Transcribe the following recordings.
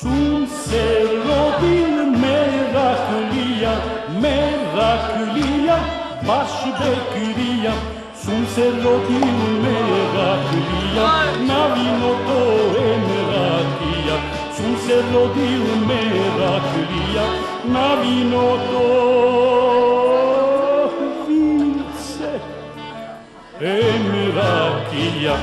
Sun se rodil Meraclia, Meraclia, baš bekria. Sun se rodil Meraclia, na vino to je Meraclia. Sun se rodil Meraclia, na vino to vince je Meraclia.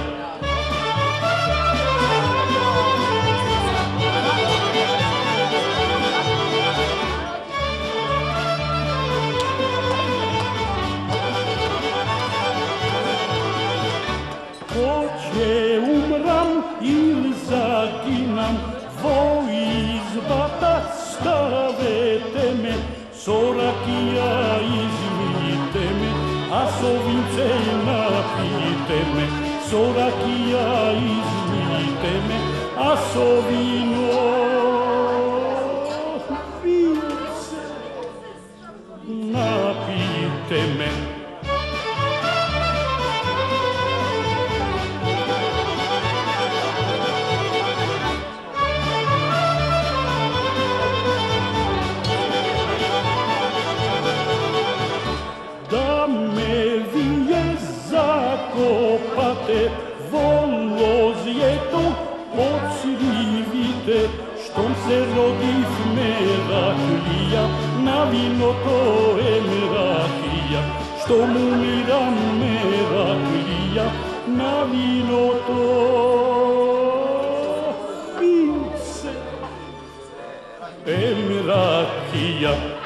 Hoće umram ili zaginam, voi izbata stavete me, Sorakija izmijte me, a sovince napijte me, Sorakija izmijte me, a sovino vince napijte me. Da me vije zakopate, volozjeto odslivite, štom se rodih Meraclia, na vino to je Meraclia, štom umiram Meraclia, na vino to vince je Meraclia.